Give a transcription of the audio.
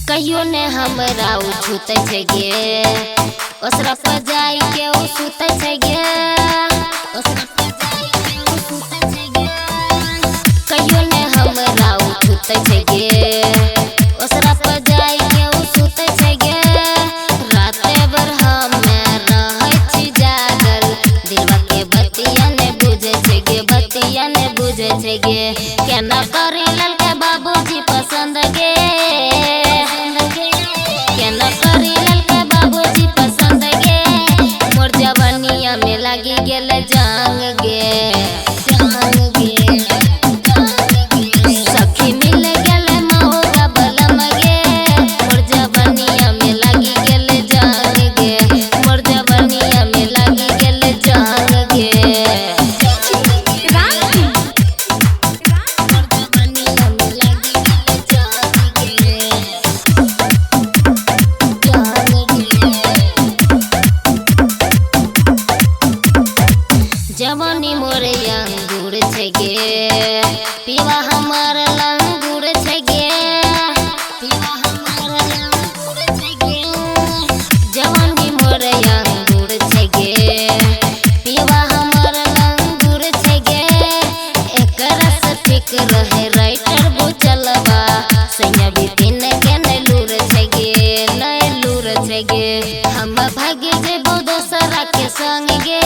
कहियो ने हमरा उठुते छै गे ओसरा पर जाई के उ सुते छै गे ओसरा पर जाई के उ सुते छै गे कहियो ने हमरा उठुते छै गे ओसरा पर जाई के उ सुते छै गे राते भर हमे रहै छी जागल दिलवा के बतिया ने बुझे छै गे बतिया ने बुझे छै गे केना करे ललका बाबूजी पसंद गे लगी गेल जांग गे सखी मिल गेल मौका बलम गे मोर जवनिया में लगी गेल जांग गे मोर जवनिया में लगी गेल जांग गे जवानी मोर अंगूर छै गे पीवा हमर लंगूर छै गे पीवा हमर लंगूर छै गे जवानी मोर अंगूर छै गे पीवा हमर लंगूर छै गे एकरा से ठीक रहे राइटर बुचलवा सैया बिपिन के नै लूर छै गे नै लूर छै गे हम भागे जेबो दोसरा के संग गे।